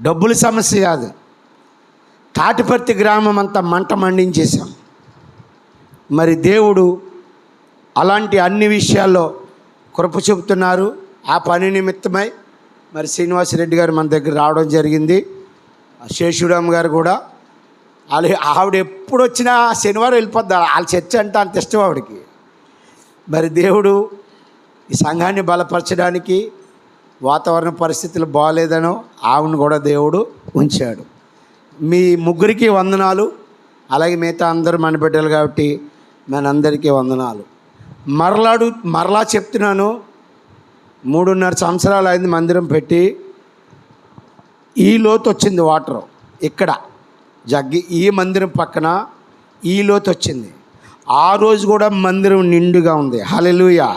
డబ్బుల సమస్య కాదు. తాటిపర్తి గ్రామం అంతా మంట మండించేశాం. మరి దేవుడు అలాంటి అన్ని విషయాల్లో కృప చూపుతున్నారు. ఆ పని నిమిత్తమై మరి శ్రీనివాసరెడ్డి గారు మన దగ్గర రావడం జరిగింది. శేషుడమ్మ గారు కూడా. ఆవిడ ఎప్పుడు వచ్చినా శనివారం వెళ్ళిపోద్ది. వాళ్ళ చర్చ అంటే అంత ఇష్టం ఆవిడకి. మరి దేవుడు ఈ సంఘాన్ని బలపరచడానికి వాతావరణ పరిస్థితులు బాగాలేదనో ఆవిడను కూడా దేవుడు ఉంచాడు. మీ ముగ్గురికి వందనాలు. అలాగే మిగతా అందరూ మన బిడ్డలు కాబట్టి మనందరికీ వందనాలు. మరలా చెప్తున్నాను, 3.5 సంవత్సరాలు అయింది మందిరం పెట్టి. ఈ లోతు వచ్చింది వాటరు. ఇక్కడ ఈ మందిరం పక్కన ఈ లోతు వచ్చింది. ఆ రోజు కూడా మందిరం నిండుగా ఉంది. హల్లెలూయా.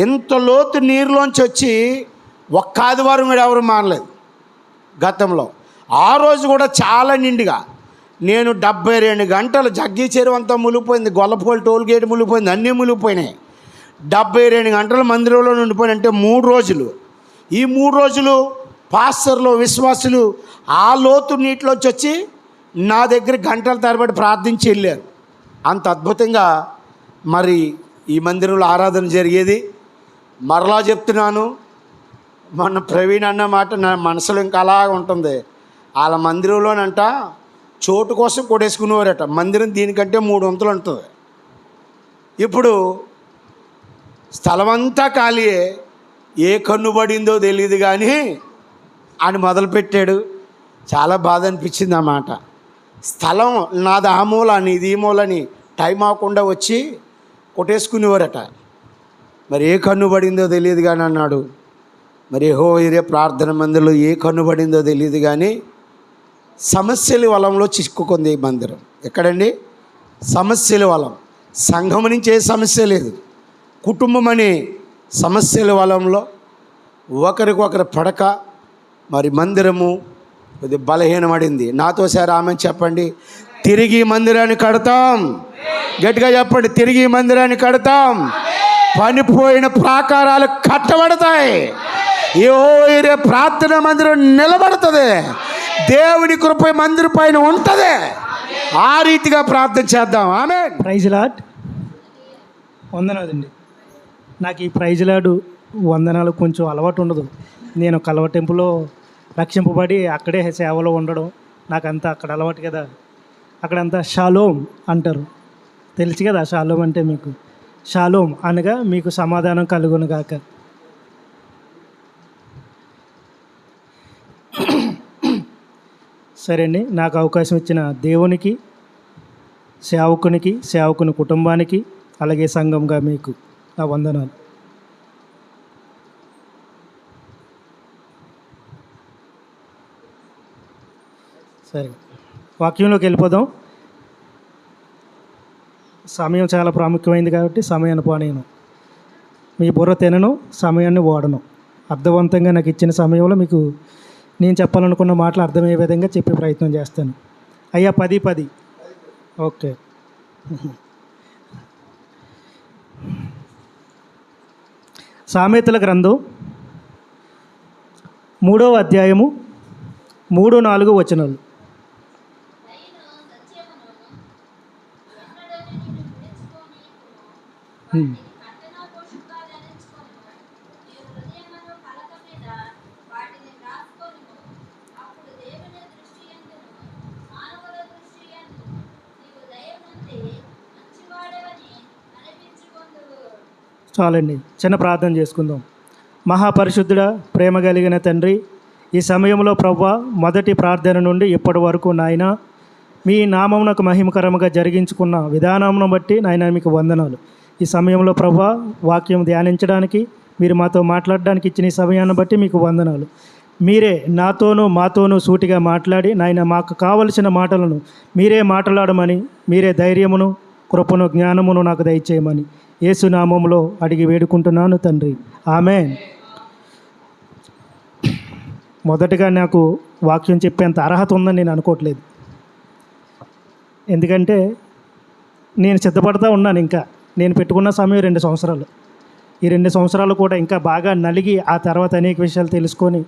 ఇంత లోతు నీరులోంచి వచ్చి ఒక్క ఆదివారం కూడా ఎవరు మానలేదు గతంలో. ఆ రోజు కూడా చాలా నిండుగా. నేను 72 గంటలు జగ్గి చెరువు అంతా మునిగిపోయింది, గొల్లపోలు టోల్ గేట్ మునిగిపోయింది, అన్నీ మునిగిపోయినాయి. 72 గంటలు మందిరంలో ఉండిపోయినాయి. అంటే 3 రోజులు. ఈ 3 రోజులు పాస్టర్లు విశ్వాసులు ఆ లోతు నీటిలోంచి వచ్చి నా దగ్గర గంటల తరబడి ప్రార్థించి వెళ్ళారు. అంత అద్భుతంగా మరి ఈ మందిరంలో ఆరాధన జరిగేది. మరలా చెప్తున్నాను, మొన్న ప్రవీణ్ అన్న మాట నా మనసులో ఇంకా అలాగ ఉంటుంది. వాళ్ళ మందిరంలోనంట చోటు కోసం కొడేసుకునేవారట. మందిరం దీనికంటే 3 వంతులు ఉంటుంది. ఇప్పుడు స్థలం అంతా ఖాళీయే. ఏ కన్ను పడిందో తెలియదు కానీ అని మొదలుపెట్టాడు. చాలా బాధ అనిపించింది ఆ మాట. స్థలం నాది ఆ మూల, నీది ఈ మూలని టైం అవ్వకుండా వచ్చి కొట్టేసుకునేవారట. మరి ఏ కన్ను పడిందో తెలియదు కానీ అన్నాడు. మరి యెహోవా ప్రార్థన మందిరంలో ఏ కన్ను పడిందో తెలియదు కానీ సమస్యల వలంలో చిక్కుకుంది ఈ మందిరం. ఎక్కడండి? సమస్యల వలం. సంఘం నుంచి ఏ సమస్య లేదు. కుటుంబం అనే సమస్యల వలంలో ఒకరికొకరు పడక మరి మందిరము కొద్ది బలహీనపడింది. నాతో సార్ ఆమె చెప్పండి, తిరిగి మందిరాన్ని కడతాం. గట్టిగా చెప్పండి, తిరిగి మందిరాన్ని కడతాం. పనిపోయిన ప్రాకారాలు కట్టబడతాయి. యెహోవా ప్రార్థన మందిరం నిలబడుతుంది. దేవుని కృప మందిరం పైన ఉంటుంది. ఆ రీతిగా ప్రార్థన చేద్దాం. ఆమేన్. Praise lord. వందనాలండి. నాకు ఈ ప్రైజ్ లార్డ్ వందనాలు కొంచెం అలవాటు ఉండదు. నేను కల్వ టెంపుల్లో రక్షింపబడి అక్కడే సేవలో ఉండడం నాకంతా అక్కడ అలవాటు కదా. అక్కడంతా షాలోమ్ అంటారు, తెలుసు కదా షాలోమ్ అంటే మీకు. షాలోమ్ అనగా మీకు సమాధానం కలుగును గాక. సరే అండి, నాకు అవకాశం ఇచ్చిన దేవునికి, సేవకుని కుటుంబానికి, అలాగే సంఘంగా మీకు నా వందనాలు. సరే, వాక్యంలోకి వెళ్ళిపోదాం. సమయం చాలా ప్రాముఖ్యమైనది కాబట్టి సమయాన్ని పోనేను, మీ బుర్ర తినను, సమయాన్ని ఓడను. అర్థవంతంగా నాకు ఇచ్చిన సమయంలో మీకు నేను చెప్పాలనుకున్న మాటలు అర్థమయ్యే విధంగా చెప్పే ప్రయత్నం చేస్తాను. అయ్యా 10 ఓకే. సామెతల గ్రంథం 3వ అధ్యాయము 3-4 వచనాలు. చాలండి, చిన్న ప్రార్థన చేసుకుందాం. మహాపరిశుద్ధుడా, ప్రేమ కలిగిన తండ్రి, ఈ సమయంలో ప్రభువా మొదటి ప్రార్థన నుండి ఇప్పటి వరకు నాయన మీ నామమునకు మహిమకరముగా జరిగించుకున్న విధానమును బట్టి నాయన మీకు వందనాలు. ఈ సమయంలో ప్రభువా వాక్యం ధ్యానించడానికి మీరు మాతో మాట్లాడడానికి ఇచ్చిన ఈ సమయాన్ని బట్టి మీకు వందనాలు. మీరే మాతోనూ సూటిగా మాట్లాడి నాయన మాకు కావలసిన మాటలను మీరే మాట్లాడమని, మీరే ధైర్యమును, కృపను, జ్ఞానమును నాకు దయచేయమని యేసు నామములో అడిగి వేడుకుంటున్నాను తండ్రి. ఆమేన్. మొదటగా నాకు వాక్యం చెప్పేంత అర్హత ఉందని నేను అనుకోవట్లేదు. ఎందుకంటే నేను సిద్ధపడతా ఉన్నాను. ఇంకా నేను పెట్టుకున్న సమయం 2 సంవత్సరాలు. ఈ 2 సంవత్సరాలు కూడా ఇంకా బాగా నలిగి ఆ తర్వాత అనేక విషయాలు తెలుసుకొని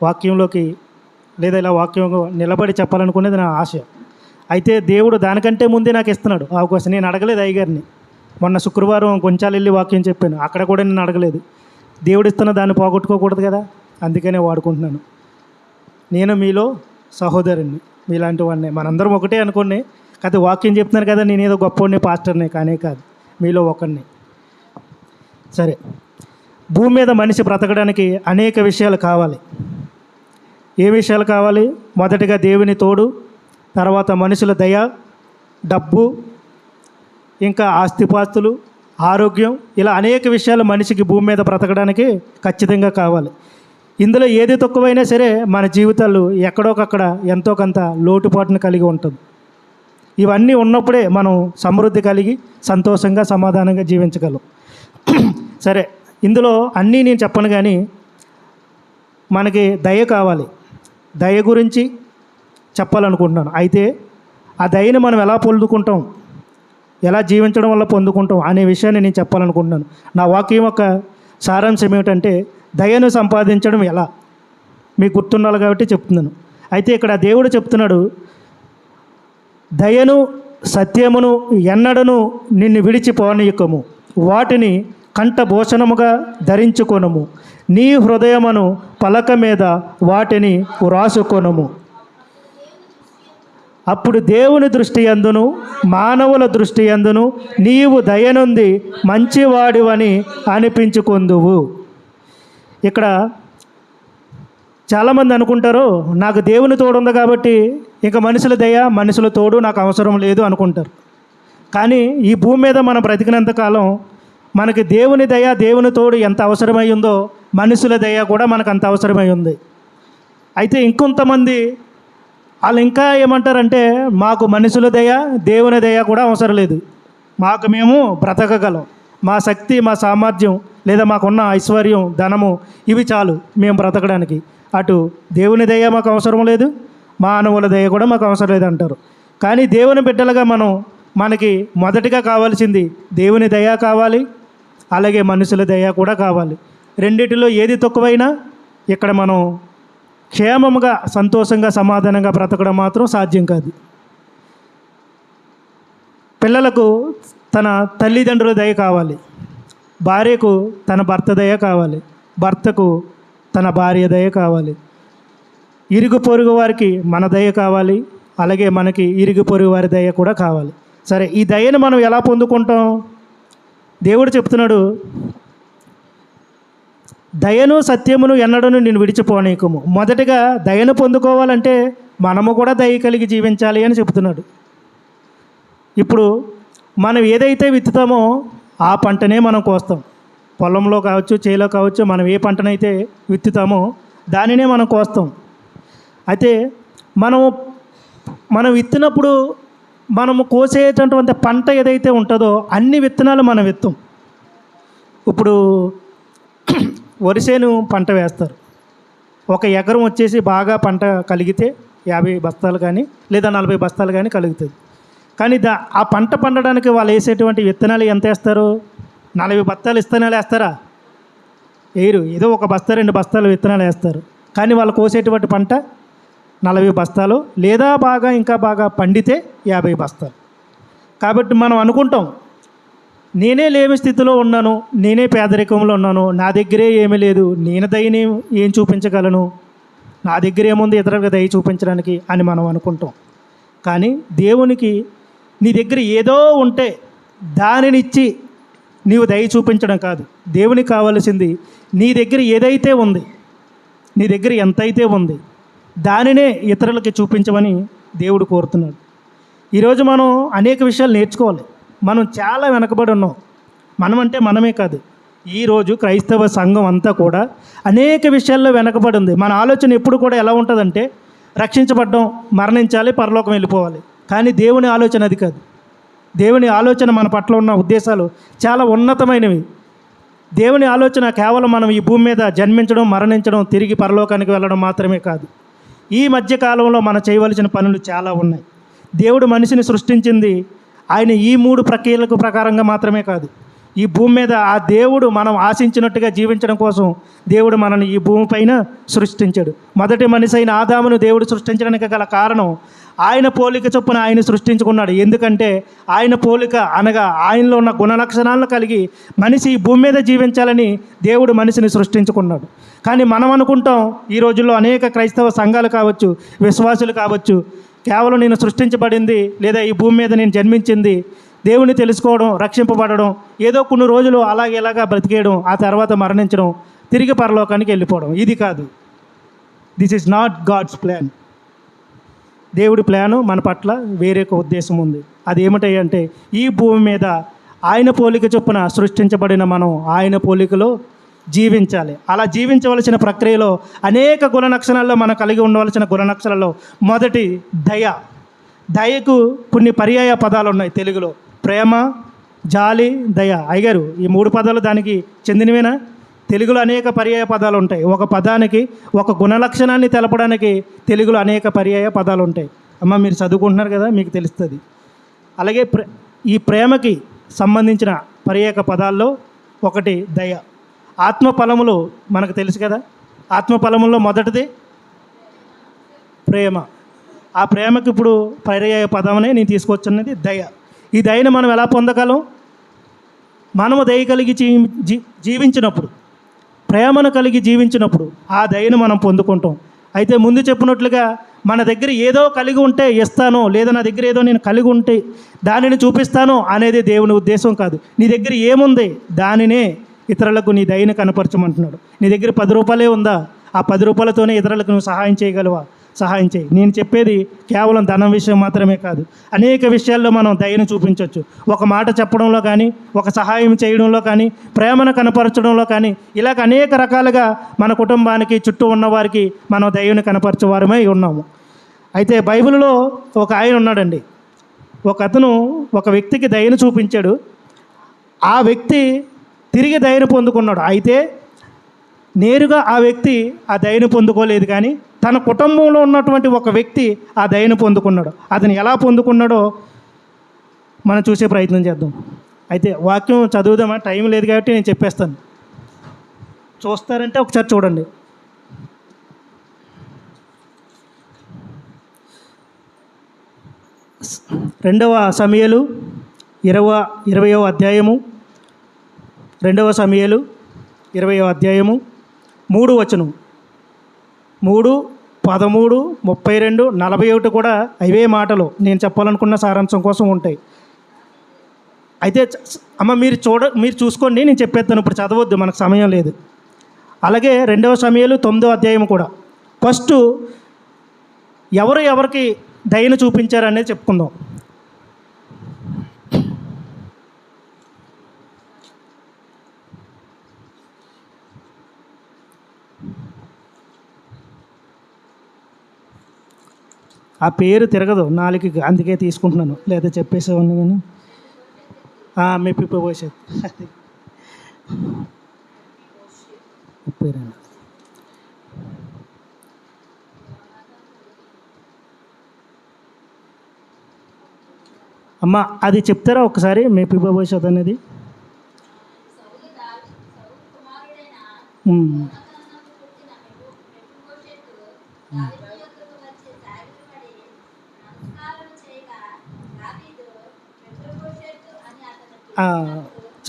వాక్యంలోకి లేదా ఇలా వాక్యం నిలబడి చెప్పాలనుకునేది నా ఆశ. అయితే దేవుడు దానికంటే ముందే నాకు ఇస్తున్నాడు ఆ అవకాశం. నేను అడగలేదు అయ్యగారిని. మొన్న శుక్రవారం కొంచెం వెళ్ళి వాక్యం చెప్పాను, అక్కడ కూడా నేను అడగలేదు. దేవుడు ఇస్తున్న దాన్ని పోగొట్టుకోకూడదు కదా, అందుకనే వాడుకుంటున్నాను. నేను మీలో సహోదరుని, మీలాంటి వాడిని, మనందరం ఒకటే అనుకోండి. కాదు వాక్యం చెప్తున్నారు కదా, నేనేదో గొప్పవాడిని పాస్టర్ని కానే కాదు, మీలో ఒకరిని. సరే, భూమి మీద మనిషి బ్రతకడానికి అనేక విషయాలు కావాలి. ఏ విషయాలు కావాలి? మొదటిగా దేవుని తోడు, తర్వాత మనుషుల దయ, డబ్బు, ఇంకా ఆస్తిపాస్తులు, ఆరోగ్యం, ఇలా అనేక విషయాలు మనిషికి భూమి మీద బ్రతకడానికి ఖచ్చితంగా కావాలి. ఇందులో ఏది తక్కువైనా సరే మన జీవితాలు ఎక్కడోకక్కడ ఎంతో కొంత లోటుపాటును కలిగి ఉంటుంది. ఇవన్నీ ఉన్నప్పుడే మనం సమృద్ధి కలిగి సంతోషంగా సమాధానంగా జీవించగలం. సరే, ఇందులో అన్నీ నేను చెప్పను, కానీ మనకి దయ కావాలి. దయ గురించి చెప్పాలనుకుంటున్నాను. అయితే ఆ దయని మనం ఎలా పొందుకుంటాం, ఎలా జీవించడం వల్ల పొందుకుంటాం అనే విషయాన్ని నేను చెప్పాలనుకుంటున్నాను. నా వాక్యం యొక్క సారాంశం ఏమిటంటే, దయను సంపాదించడం ఎలా, మీకు గుర్తుండాలి కాబట్టి చెప్తున్నాను. అయితే ఇక్కడ దేవుడు చెప్తున్నాడు, దయను సత్యమును ఎన్నడను నిన్ను విడిచిపోనీయకము, వాటిని కంఠభూషణముగా ధరించుకొనుము, నీ హృదయమును పలక మీద వాటిని వ్రాసుకొనుము. అప్పుడు దేవుని దృష్టి యందును మానవుల దృష్టి యందును నీవు దయనుంది మంచివాడివని అనిపించుకొందువు. ఇక్కడ చాలామంది అనుకుంటారు, నాకు దేవుని తోడు ఉంది కాబట్టి ఇక మనుషుల దయ మనుషుల తోడు నాకు అవసరం లేదు అనుకుంటారు. కానీ ఈ భూమి మీద మనం బ్రతికినంతకాలం మనకి దేవుని దయ దేవుని తోడు ఎంత అవసరమై ఉందో మనుషుల దయ కూడా మనకు అంత అవసరమై ఉంది. అయితే ఇంకొంతమంది వాళ్ళు ఇంకా ఏమంటారంటే, మాకు మనుషుల దయ దేవుని దయ కూడా అవసరం లేదు, మాకు మేము బ్రతకగలం, మా శక్తి మా సామర్థ్యం లేదా మాకున్న ఐశ్వర్యం ధనము ఇవి చాలు మేము బ్రతకడానికి, అటు దేవుని దయ మాకు అవసరం లేదు, మానవుల దయ కూడా మాకు అవసరం లేదు అంటారు. కానీ దేవుని బిడ్డలుగా మనకి మొదటిగా కావాల్సింది దేవుని దయ కావాలి, అలాగే మనుషుల దయ కూడా కావాలి. రెండిటిలో ఏది తక్కువైనా ఇక్కడ మనం క్షేమముగా సంతోషంగా సమాధానంగా బ్రతకడం మాత్రం సాధ్యం కాదు. పిల్లలకు తన తల్లిదండ్రుల దయ కావాలి, భార్యకు తన భర్త దయ కావాలి, భర్తకు తన భార్య దయ కావాలి, ఇరుగు పొరుగు వారికి మన దయ కావాలి, అలాగే మనకి ఇరుగు పొరుగు వారి దయ కూడా కావాలి. సరే, ఈ దయను మనం ఎలా పొందుకుంటాం? దేవుడు చెప్తున్నాడు, దయను సత్యమును ఎన్నడను నేను విడిచిపోనీకము. మొదటిగా దయను పొందుకోవాలంటే మనము కూడా దయ కలిగి జీవించాలి అని చెప్తున్నాడు. ఇప్పుడు మనం ఏదైతే విత్తుతామో ఆ పంటనే మనం కోస్తాం. పొలంలో కావచ్చు, చేలో కావచ్చు, మనం ఏ పంటనైతే విత్తుతామో దానినే మనం కోస్తాం. అయితే మనం విత్తినప్పుడు మనము కోసేటటువంటి పంట ఏదైతే ఉంటుందో అన్ని విత్తనాలు మనం విత్తం. ఇప్పుడు వరిసేను పంట వేస్తారు, ఒక ఎకరం వచ్చేసి బాగా పంట కలిగితే 50 బస్తాలు కానీ లేదా 40 బస్తాలు కానీ కలుగుతుంది. కానీ ఆ పంట పండడానికి వాళ్ళు వేసేటువంటి విత్తనాలు ఎంత వేస్తారు? 40 బస్తాలు విత్తనాలు వేస్తారా? వేయరు. ఏదో 1 బస్తా 2 బస్తాలు విత్తనాలు వేస్తారు. కానీ వాళ్ళు కోసేటువంటి పంట 40 బస్తాలు లేదా ఇంకా బాగా పండితే 50 బస్తాలు. కాబట్టి మనం అనుకుంటాం, నేనే లేమి స్థితిలో ఉన్నాను, నేనే పేదరికంలో ఉన్నాను, నా దగ్గరే ఏమీ లేదు, నేను దయని ఏం చూపించగలను, నా దగ్గర ఏముంది ఇతరులకు దయ చూపించడానికి అని మనం అనుకుంటాం. కానీ దేవునికి నీ దగ్గర ఏదో ఉంటే దానినిచ్చి నీవు దయ చూపించడం కాదు. దేవునికి కావలసింది నీ దగ్గర ఏదైతే ఉంది, నీ దగ్గర ఎంతైతే ఉంది దానినే ఇతరులకి చూపించమని దేవుడు కోరుతున్నాడు. ఈరోజు మనం అనేక విషయాలు నేర్చుకోవాలి. మనం చాలా వెనకబడి ఉన్నాం. మనమంటే మనమే కాదు, ఈరోజు క్రైస్తవ సంఘం అంతా కూడా అనేక విషయాల్లో వెనకబడి ఉంది. మన ఆలోచన ఎప్పుడు కూడా ఎలా ఉంటుందంటే, రక్షించబడ్డం, మరణించాలి, పరలోకం వెళ్ళిపోవాలి. కానీ దేవుని ఆలోచన అది కాదు. దేవుని ఆలోచన మన పట్ల ఉన్న ఉద్దేశాలు చాలా ఉన్నతమైనవి. దేవుని ఆలోచన కేవలం మనం ఈ భూమి మీద జన్మించడం, మరణించడం, తిరిగి పరలోకానికి వెళ్ళడం మాత్రమే కాదు. ఈ మధ్యకాలంలో మనం చేయవలసిన పనులు చాలా ఉన్నాయి. దేవుడు మనిషిని సృష్టించింది ఆయన ఈ 3 ప్రక్రియలకు ప్రకారంగా మాత్రమే కాదు, ఈ భూమి మీద ఆ దేవుడు మనం ఆశించినట్టుగా జీవించడం కోసం దేవుడు మనల్ని ఈ భూమి పైన సృష్టించాడు. మొదటి మనిషి అయిన ఆదామును దేవుడు సృష్టించడానికి గల కారణం ఆయన పోలిక చొప్పున ఆయన సృష్టించుకున్నాడు. ఎందుకంటే ఆయన పోలిక అనగా ఆయనలో ఉన్న గుణలక్షణాలను కలిగి మనిషి ఈ భూమి మీద జీవించాలని దేవుడు మనిషిని సృష్టించుకున్నాడు. కానీ మనం అనుకుంటాం, ఈ రోజుల్లో అనేక క్రైస్తవ సంఘాలు కావచ్చు, విశ్వాసులు కావచ్చు, కేవలం నేను సృష్టించబడింది లేదా ఈ భూమి మీద నేను జన్మించింది దేవుని తెలుసుకోవడం, రక్షింపబడడం, ఏదో కొన్ని రోజులు ఇలాగా బ్రతికేయడం, ఆ తర్వాత మరణించడం, తిరిగి పరలోకానికి వెళ్ళిపోవడం. ఇది కాదు. This is not God's plan. దేవుడి ప్లాను మన పట్ల వేరే ఒక ఉద్దేశం ఉంది. అది ఏమిటంటే ఈ భూమి మీద ఆయన పోలిక చొప్పున సృష్టించబడిన మనం ఆయన పోలికలో జీవించాలి. అలా జీవించవలసిన ప్రక్రియలో అనేక గుణలక్షణాల్లో మనం కలిగి ఉండవలసిన గుణలక్షణాల్లో మొదటి దయ. దయకు కొన్ని పర్యాయ పదాలు ఉన్నాయి తెలుగులో. ప్రేమ, జాలి, దయ. అయ్యగారు, ఈ 3 పదాలు దానికి చెందినవేనా? తెలుగులో అనేక పర్యాయ పదాలు ఉంటాయి. ఒక పదానికి ఒక గుణలక్షణాన్ని తెలపడానికి తెలుగులో అనేక పర్యాయ పదాలు ఉంటాయి. అమ్మ, మీరు చదువుకుంటున్నారు కదా, మీకు తెలుస్తుంది. అలాగే ఈ ప్రేమకి సంబంధించిన పర్యాయ పదాల్లో ఒకటి దయ. ఆత్మఫలములు మనకు తెలుసు కదా. ఆత్మఫలముల్లో మొదటిది ప్రేమ. ఆ ప్రేమకి ఇప్పుడు పర్యాయ పదమనే నేను తీసుకొచ్చున్నది దయ. ఈ దయను మనం ఎలా పొందగలం? మనము దయ కలిగి జీవించినప్పుడు, ప్రేమను కలిగి జీవించినప్పుడు ఆ దయను మనం పొందుకుంటాం. అయితే ముందు చెప్పినట్లుగా మన దగ్గర ఏదో కలిగి ఉంటే ఇస్తాను, లేదా నా దగ్గర ఏదో నేను కలిగి ఉంటే దానిని చూపిస్తాను అనేది దేవుని ఉద్దేశం కాదు. నీ దగ్గర ఏముంది దానినే ఇతరులకు నీ దయని కనపరచమంటున్నాడు. నీ దగ్గర 10 రూపాయలే ఉందా? ఆ 10 రూపాయలతోనే ఇతరులకు నువ్వు సహాయం చేయగలవా? సహాయం చేయి. నేను చెప్పేది కేవలం ధనం విషయం మాత్రమే కాదు, అనేక విషయాల్లో మనం దయను చూపించవచ్చు. ఒక మాట చెప్పడంలో కానీ, ఒక సహాయం చేయడంలో కానీ, ప్రేమను కనపరచడంలో కానీ, ఇలాగ అనేక రకాలుగా మన కుటుంబానికి, చుట్టూ ఉన్నవారికి మనం దయను కనపరచేవారమై ఉన్నాము. అయితే బైబిల్లో ఒక ఆయన ఉన్నాడండి. ఒక అతను ఒక వ్యక్తికి దయను చూపించాడు. ఆ వ్యక్తి తిరిగి దయను పొందుకున్నాడు. అయితే నేరుగా ఆ వ్యక్తి ఆ దయను పొందుకోలేదు, కానీ తన కుటుంబంలో ఉన్నటువంటి ఒక వ్యక్తి ఆ దయను పొందుకున్నాడు. అతను ఎలా పొందుకున్నాడో మనం చూసే ప్రయత్నం చేద్దాం. అయితే వాక్యం చదువుదామా? టైం లేదు కాబట్టి నేను చెప్పేస్తాను. చూస్తారంటే ఒకసారి చూడండి. రెండవ సమూయేలు 20వ అధ్యాయము, 2వ సమూయేలు 20వ అధ్యాయము 3 వచనం, 3, 13, 32, 41 కూడా అవే మాటలు నేను చెప్పాలనుకున్న సారాంశం కోసం ఉంటాయి. అయితే అమ్మ మీరు చూసుకోండి, నేను చెప్పేస్తాను. ఇప్పుడు చదవద్దు, మనకు సమయం లేదు. అలాగే 2వ సమూయేలు 9వ అధ్యాయం కూడా ఫస్ట్ ఎవరికి దయను చూపించారనేది చెప్పుకుందాం. ఆ పేరు తిరగదు నాలుగుకి, అందుకే తీసుకుంటున్నాను, లేదా చెప్పేసేవాడిని. కానీ మెప్పిపోసేది పేరండి. అమ్మ, అది చెప్తారా ఒకసారి? మెప్పిపోసేది అనేది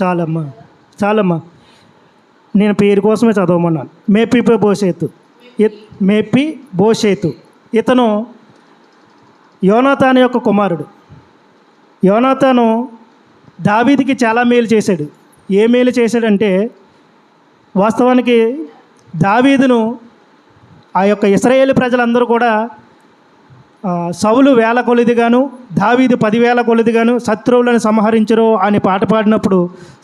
చాలమ్మా, నేను పేరు కోసమే చదవమన్నాను. మెఫీబోషెతు ఇతను యోనాతాను యొక్క కుమారుడు. యోనాతాను దావీదుకి చాలా మేలు చేశాడు. ఏ మేలు చేశాడంటే, వాస్తవానికి దావీదును ఆ యొక్క ఇశ్రాయేలు ప్రజలందరూ కూడా సౌలు 1000 కొలదిగాను, దావీదు 10,000 కొలదిగాను శత్రువులను సంహరించరు అని పాట పాడినప్పుడు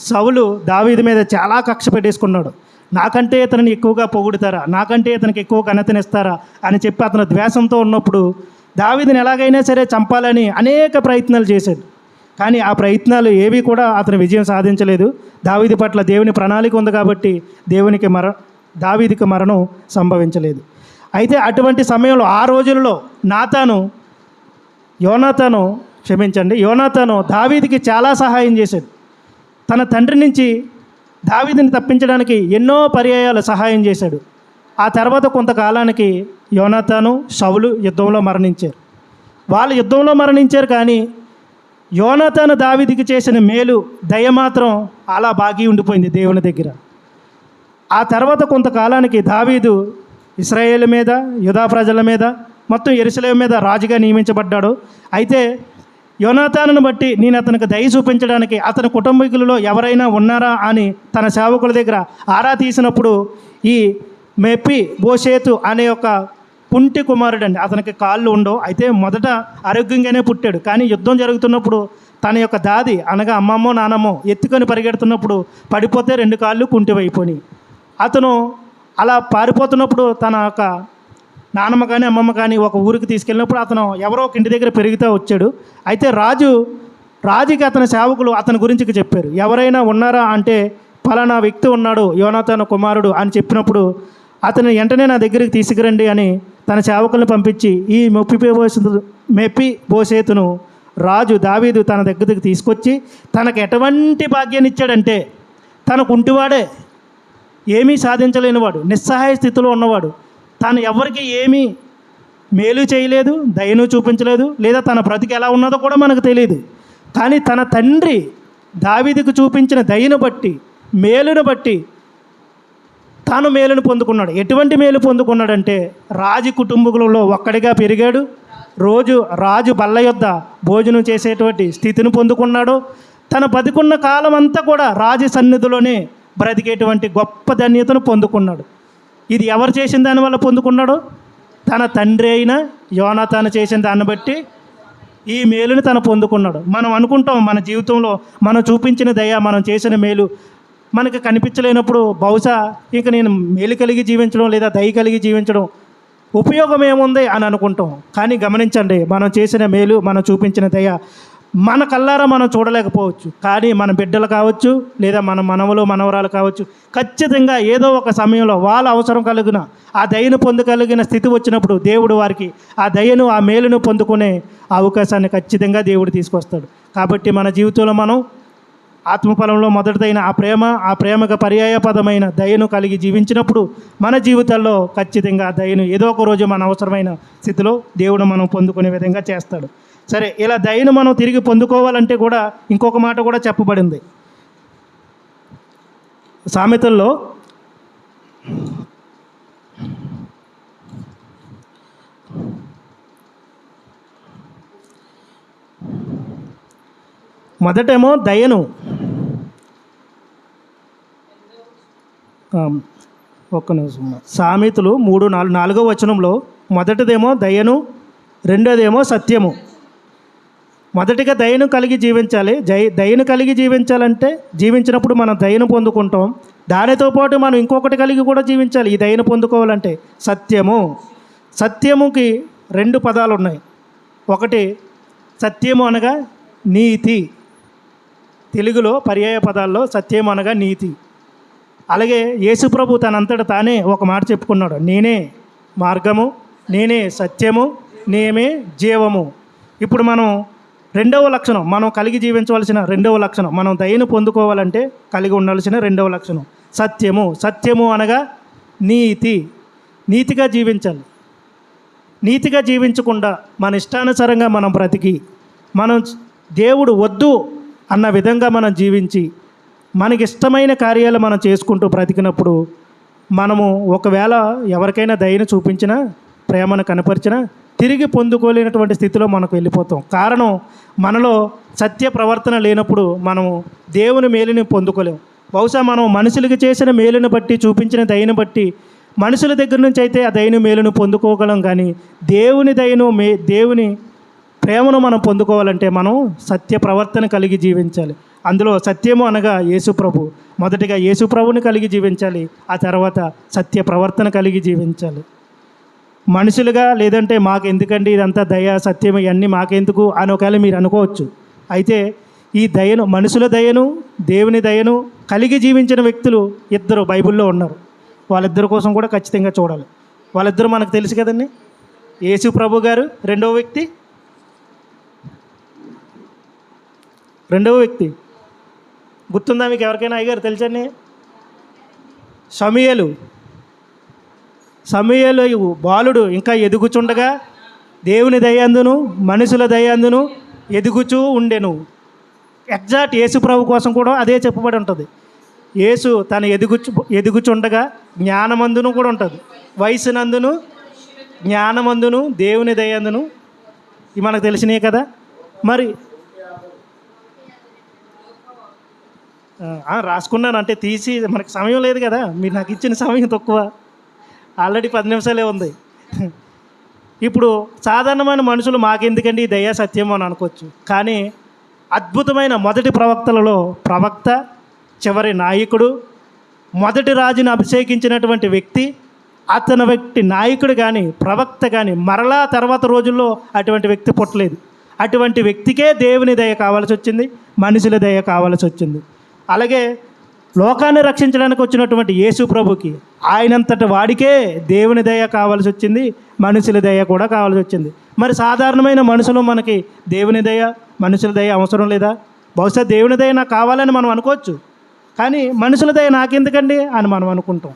సౌలు దావీదు మీద చాలా కక్ష పెట్టేసుకున్నాడు. నాకంటే ఇతనిని ఎక్కువగా పొగుడుతారా, నాకంటే ఇతనికి ఎక్కువ ఘనతనిస్తారా అని చెప్పి అతను ద్వేషంతో ఉన్నప్పుడు దావీదుని ఎలాగైనా సరే చంపాలని అనేక ప్రయత్నాలు చేశాడు. కానీ ఆ ప్రయత్నాలు ఏవి కూడా అతను విజయం సాధించలేదు. దావీదు పట్ల దేవుని ప్రణాళిక ఉంది కాబట్టి దావీదుకి మరణం సంభవించలేదు. అయితే అటువంటి సమయంలో ఆ రోజుల్లో యోనాతాను దావీదుకి చాలా సహాయం చేశాడు. తన తండ్రి నుంచి దావీదుని తప్పించడానికి ఎన్నో పర్యాయాలు సహాయం చేశాడు. ఆ తర్వాత కొంతకాలానికి యోనాతాను, సౌలు యుద్ధంలో మరణించారు. వాళ్ళు యుద్ధంలో మరణించారు, కానీ యోనాతాను దావీదుకి చేసిన మేలు, దయ మాత్రం అలా బాగి ఉండిపోయింది దేవుని దగ్గర. ఆ తర్వాత కొంతకాలానికి దావీదు ఇశ్రాయేలు మీద, యూదా ప్రజల మీద, మొత్తం యెరూషలేము మీద రాజుగా నియమించబడ్డాడు. అయితే యోనాతానును బట్టి నేను అతనికి దయ చూపించడానికి అతని కుటుంబీకులలో ఎవరైనా ఉన్నారా అని తన సేవకుల దగ్గర ఆరా తీసినప్పుడు ఈ మెప్పి బోషేతు అనే ఒక కుంటి కుమారుడండి. అతనికి కాళ్ళు ఉండవు. అయితే మొదట ఆరోగ్యంగానే పుట్టాడు, కానీ యుద్ధం జరుగుతున్నప్పుడు తన యొక్క దాది అనగా అమ్మమ్మో నానమ్మో ఎత్తుకొని పరిగెడుతున్నప్పుడు పడిపోతే 2 కాళ్ళు కుంటివైపోయి, అతను అలా పారిపోతున్నప్పుడు తన యొక్క నానమ్మ కానీ అమ్మమ్మ కానీ ఒక ఊరికి తీసుకెళ్ళినప్పుడు అతను ఎవరో ఒక ఇంటి దగ్గర పెరుగుతూ వచ్చాడు. అయితే రాజుకి అతని సేవకులు అతని గురించి చెప్పారు. ఎవరైనా ఉన్నారా అంటే ఫలానా వ్యక్తి ఉన్నాడు, యోనాతాను కుమారుడు అని చెప్పినప్పుడు అతను వెంటనే నా దగ్గరికి తీసుకురండి అని తన సేవకులను పంపించి ఈ మెప్పి బోషేతును రాజు దావీదు తన దగ్గరికి తీసుకొచ్చి తనకు ఎటువంటి భాగ్యాన్ని ఇచ్చాడంటే, తనకు కుంటివాడే, ఏమీ సాధించలేనివాడు, నిస్సహాయ స్థితిలో ఉన్నవాడు, తాను ఎవరికి ఏమీ మేలు చేయలేదు, దయను చూపించలేదు, లేదా తన బ్రతికి ఎలా ఉన్నదో కూడా మనకు తెలియదు. కానీ తన తండ్రి దావీదుకు చూపించిన దయను బట్టి, మేలును బట్టి తాను మేలును పొందుకున్నాడు. ఎటువంటి మేలు పొందుకున్నాడంటే రాజు కుటుంబకులలో ఒక్కడిగా పెరిగాడు. రాజు బల్ల యొద్ద భోజనం చేసేటువంటి స్థితిని పొందుకున్నాడు. తన బతికున్న కాలం అంతా కూడా రాజు సన్నిధిలోనే బ్రతికేటువంటి గొప్ప ధన్యతను పొందుకున్నాడు. ఇది ఎవరు చేసిన దానివల్ల పొందుకున్నాడో? తన తండ్రి అయిన యోనాతాను చేసిన దాన్ని బట్టి ఈ మేలుని తను పొందుకున్నాడు. మనం అనుకుంటాం మన జీవితంలో మనం చూపించిన దయ, మనం చేసిన మేలు మనకి కనిపించలేనప్పుడు బహుశా ఇక నేను మేలు కలిగి జీవించడం లేదా దయ కలిగి జీవించడం ఉపయోగం ఏముంది అని అనుకుంటాం. కానీ గమనించండి, మనం చేసిన మేలు, మనం చూపించిన దయ మన కల్లారా మనం చూడలేకపోవచ్చు, కానీ మన బిడ్డలు కావచ్చు లేదా మన మనవలు మనవరాలు కావచ్చు, ఖచ్చితంగా ఏదో ఒక సమయంలో వాళ్ళ అవసరం కలిగిన ఆ దయను పొందగలిగిన స్థితి వచ్చినప్పుడు దేవుడు వారికి ఆ దయను, ఆ మేలును పొందుకునే అవకాశాన్ని ఖచ్చితంగా దేవుడు తీసుకొస్తాడు. కాబట్టి మన జీవితంలో మనం ఆత్మఫలంలో మొదటిదైన ఆ ప్రేమకు పర్యాయ పదమైన దయను కలిగి జీవించినప్పుడు మన జీవితాల్లో ఖచ్చితంగా ఆ దయను ఏదో ఒక రోజు మన అవసరమైన స్థితిలో దేవుడు మనం పొందుకునే విధంగా చేస్తాడు. సరే, ఇలా దయను మనం తిరిగి పొందుకోవాలంటే కూడా ఇంకొక మాట కూడా చెప్పబడింది. సామెతల్లో మొదటేమో దయను, ఒక్క నిమిషం, సామెతలు 3:4 వచనంలో మొదటిదేమో దయను, రెండోదేమో సత్యము. మొదటిగా దయను కలిగి జీవించాలి. దయను కలిగి జీవించాలంటే జీవించినప్పుడు మనం దయను పొందుకుంటాం. దానితో పాటు మనం ఇంకొకటి కలిగి కూడా జీవించాలి. ఈ దయను పొందుకోవాలంటే సత్యము. సత్యముకి 2 పదాలు ఉన్నాయి. ఒకటి సత్యము అనగా నీతి. తెలుగులో పర్యాయ పదాల్లో సత్యము అనగా నీతి. అలాగే యేసుప్రభు తనంతట తానే ఒక మాట చెప్పుకున్నాడు, నేనే మార్గము, నేనే సత్యము, నేనే జీవము. ఇప్పుడు మనం రెండవ లక్షణం, మనం కలిగి జీవించవలసిన రెండవ లక్షణం, మనం దయను పొందుకోవాలంటే కలిగి ఉండాల్సిన రెండవ లక్షణం సత్యము. సత్యము అనగా నీతి. నీతిగా జీవించాలి. నీతిగా జీవించకుండా మన ఇష్టానుసారంగా మనం బ్రతికి, మనం దేవుడు వద్దు అన్న విధంగా మనం జీవించి మనకి ఇష్టమైన కార్యాలు మనం చేసుకుంటూ బ్రతికినప్పుడు మనము ఒకవేళ ఎవరికైనా దయను చూపించినా, ప్రేమను కనపరిచినా తిరిగి పొందుకోలేనటువంటి స్థితిలో మనకు వెళ్ళిపోతాం. కారణం, మనలో సత్య ప్రవర్తన లేనప్పుడు మనం దేవుని మేలుని పొందుకోలేము. బహుశా మనం మనుషులకి చేసిన మేలుని బట్టి, చూపించిన దయను బట్టి మనుషుల దగ్గర నుంచి అయితే ఆ దయను మేలును పొందుకోగలం, కానీ దేవుని దయను దేవుని ప్రేమను మనం పొందుకోవాలంటే మనం సత్య ప్రవర్తన కలిగి జీవించాలి. అందులో సత్యము అనగా యేసుప్రభు. మొదటిగా యేసుప్రభుని కలిగి జీవించాలి, ఆ తర్వాత సత్య ప్రవర్తన కలిగి జీవించాలి. మనుషులుగా లేదంటే మాకు ఎందుకండి ఇదంతా దయ, సత్యం ఇవన్నీ మాకెందుకు అని ఒకవేళ మీరు అనుకోవచ్చు. అయితే ఈ దయను, మనుషుల దయను, దేవుని దయను కలిగి జీవించిన వ్యక్తులు 2 బైబిల్లో ఉన్నారు. వాళ్ళిద్దరి కోసం కూడా ఖచ్చితంగా చూడాలి. వాళ్ళిద్దరూ మనకు తెలుసు కదండి. యేసు ప్రభు గారు రెండవ వ్యక్తి గుర్తుందా మీకు ఎవరికైనా అయ్యగారు తెలుసండి? సమూయేలు బాలుడు ఇంకా ఎదుగుచుండగా దేవుని దయందును మనుషుల దయందును ఎదుగుచూ ఉండెను. ఎగ్జాక్ట్ యేసు ప్రభు కోసం కూడా అదే చెప్పబడి ఉంటుంది. యేసు తను ఎదుగుచుండగా జ్ఞానమందును కూడా ఉంటుంది. వయసునందును జ్ఞానమందును దేవుని దయందును ఇవి మనకు తెలిసినాయి కదా. మరి రాసుకున్నాను, అంటే తీసి మనకు సమయం లేదు కదా. మీరు నాకు ఇచ్చిన సమయం తక్కువ, ఆల్రెడీ 10 నిమిషాలే ఉంది. ఇప్పుడు సాధారణమైన మనుషులు మాకెందుకండి ఈ దయా సత్యం అని అనుకోవచ్చు. కానీ అద్భుతమైన మొదటి ప్రవక్తలలో ప్రవక్త, చివరి నాయకుడు, మొదటి రాజును అభిషేకించినటువంటి వ్యక్తి, అతని వ్యక్తి నాయకుడు కానీ ప్రవక్త కానీ మరలా తర్వాత రోజుల్లో అటువంటి వ్యక్తి పుట్టలేదు. అటువంటి వ్యక్తికే దేవుని దయ కావాల్సి వచ్చింది, మనుషుల దయ కావాల్సి వచ్చింది. అలాగే లోకాన్ని రక్షించడానికి వచ్చినటువంటి యేసు ప్రభుకి ఆయనంతటి వాడికే దేవుని దయ కావాల్సి వచ్చింది, మనుషుల దయ కూడా కావాల్సి వచ్చింది. మరి సాధారణమైన మనుషులు మనకి దేవుని దయ మనుషుల దయ అవసరం లేదా? బహుశా దేవుని దయ నాకు కావాలని మనం అనుకోవచ్చు, కానీ మనుషుల దయ నాకెందుకండి అని మనం అనుకుంటాం.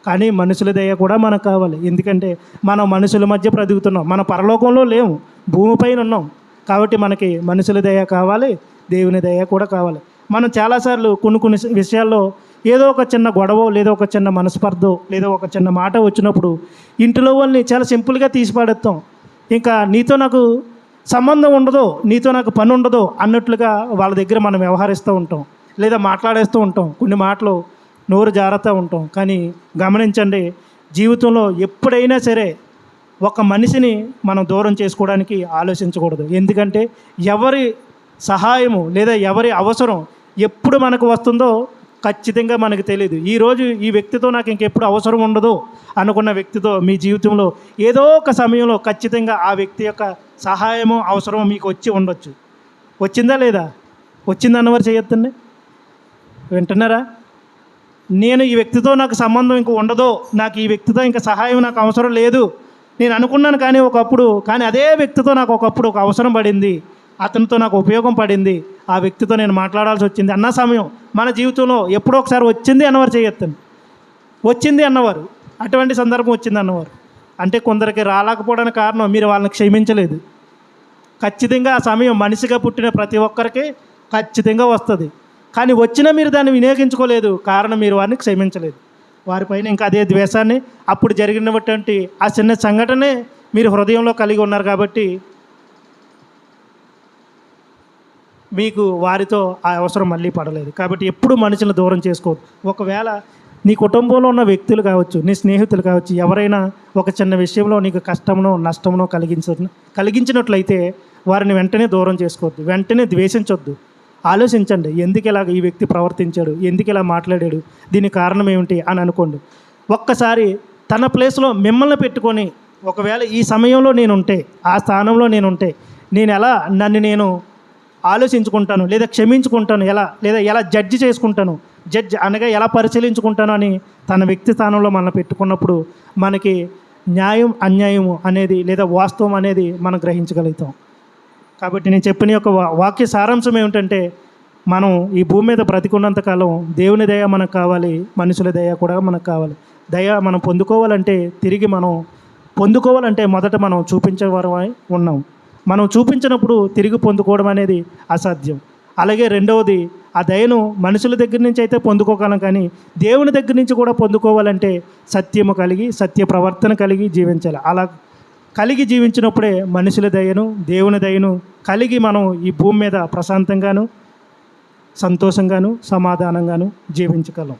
కానీ మనుషుల దయ కూడా మనకు కావాలి. ఎందుకంటే మనం మనుషుల మధ్య బ్రతుకుతున్నాం, మన పరలోకంలో లేము, భూమిపైన ఉన్నాం. కాబట్టి మనకి మనుషుల దయ కావాలి, దేవుని దయ కూడా కావాలి. మనం చాలాసార్లు కొన్ని విషయాల్లో ఏదో ఒక చిన్న గొడవ, లేదా ఒక చిన్న మనస్పర్ధో, లేదా ఒక చిన్న మాట వచ్చినప్పుడు ఇంటిలో వాళ్ళని చాలా సింపుల్గా తీసి పాడేస్తాం. ఇంకా నీతో నాకు సంబంధం ఉండదు, నీతో నాకు పని ఉండదు అన్నట్లుగా వాళ్ళ దగ్గర మనం వ్యవహరిస్తూ ఉంటాం, లేదా మాట్లాడేస్తూ ఉంటాం. కొన్ని మాటలు నోరు జారుతూ ఉంటాం. కానీ గమనించండి, జీవితంలో ఎప్పుడైనా సరే ఒక మనిషిని మనం దూరం చేసుకోవడానికి ఆలోచించకూడదు. ఎందుకంటే ఎవరి సహాయము లేదా ఎవరి అవసరం ఎప్పుడు మనకు వస్తుందో ఖచ్చితంగా మనకు తెలియదు. ఈరోజు ఈ వ్యక్తితో నాకు ఇంకెప్పుడు అవసరం ఉండదు అనుకున్న వ్యక్తితో మీ జీవితంలో ఏదో ఒక సమయంలో ఖచ్చితంగా ఆ వ్యక్తి యొక్క సహాయము అవసరము మీకు వచ్చి ఉండొచ్చు. వచ్చిందా లేదా? వచ్చిందన్నవారు చేయొద్దండి. వింటున్నారా? నేను ఈ వ్యక్తితో నాకు సంబంధం ఇంక ఉండదు, నాకు ఈ వ్యక్తితో ఇంకా సహాయం నాకు అవసరం లేదు నేను అనుకున్నాను. కానీ అదే వ్యక్తితో నాకు ఒకప్పుడు ఒక అవసరం పడింది, అతనితో నాకు ఉపయోగం పడింది, ఆ వ్యక్తితో నేను మాట్లాడాల్సి వచ్చింది అన్న సమయం మన జీవితంలో ఎప్పుడో ఒకసారి వచ్చింది అన్నవారు చేయొద్దండి. వచ్చింది అన్నవారు, అటువంటి సందర్భం వచ్చింది అన్నవారు అంటే కొందరికి రాలేకపోవడానికి కారణం మీరు వాళ్ళని క్షమించలేదు. ఖచ్చితంగా ఆ సమయం మనిషిగా పుట్టిన ప్రతి ఒక్కరికి ఖచ్చితంగా వస్తుంది. కానీ వచ్చినా మీరు దాన్ని వినియోగించుకోలేదు, కారణం మీరు వారిని క్షమించలేదు. వారిపైన ఇంకా అదే ద్వేషాన్ని, అప్పుడు జరిగినటువంటి ఆ చిన్న సంఘటనే మీరు హృదయంలో కలిగి ఉన్నారు. కాబట్టి మీకు వారితో ఆ అవసరం మళ్ళీ పడలేదు. కాబట్టి ఎప్పుడు మనుషులను దూరం చేసుకోవద్దు. ఒకవేళ నీ కుటుంబంలో ఉన్న వ్యక్తులు కావచ్చు, నీ స్నేహితులు కావచ్చు, ఎవరైనా ఒక చిన్న విషయంలో నీకు కష్టమునో నష్టమునో కలిగించినట్లయితే వారిని వెంటనే దూరం చేసుకోవద్దు, వెంటనే ద్వేషించొద్దు. ఆలోచించండి, ఎందుకు ఇలాగ ఈ వ్యక్తి ప్రవర్తించాడు, ఎందుకు ఇలా మాట్లాడాడు, దీనికి కారణం ఏమిటి అని అనుకోండి. ఒక్కసారి తన ప్లేస్లో మిమ్మల్ని పెట్టుకొని, ఒకవేళ ఈ సమయంలో నేనుంటే, ఆ స్థానంలో నేనుంటే నేను ఎలా నేను ఆలోచించుకుంటాను, లేదా క్షమించుకుంటాను, లేదా ఎలా జడ్జి చేసుకుంటాను, అనగా ఎలా పరిశీలించుకుంటాను అని తన వ్యక్తి స్థానంలో మనం పెట్టుకున్నప్పుడు మనకి న్యాయం అన్యాయం అనేది లేదా వాస్తవం అనేది మనం గ్రహించగలుగుతాం. కాబట్టి నేను చెప్పిన యొక్క వాక్య సారాంశం ఏమిటంటే, మనం ఈ భూమి మీద బ్రతికున్నంతకాలం దేవుని దయ మనకు కావాలి, మనుషుల దయ కూడా మనకు కావాలి. దయ మనం పొందుకోవాలంటే మొదట మనం చూపించేవారమై ఉన్నాం. మనం చూపించినప్పుడు తిరిగి పొందుకోవడం అనేది అసాధ్యం. అలాగే రెండవది, ఆ దయను మనుషుల దగ్గర నుంచి అయితే పొందుకోగలం, కానీ దేవుని దగ్గర నుంచి కూడా పొందుకోవాలంటే సత్యము కలిగి, సత్య ప్రవర్తన కలిగి జీవించాలి. అలా కలిగి జీవించినప్పుడే మనుషుల దయను దేవుని దయను కలిగి మనం ఈ భూమి మీద ప్రశాంతంగాను సంతోషంగాను సమాధానంగాను జీవించగలం.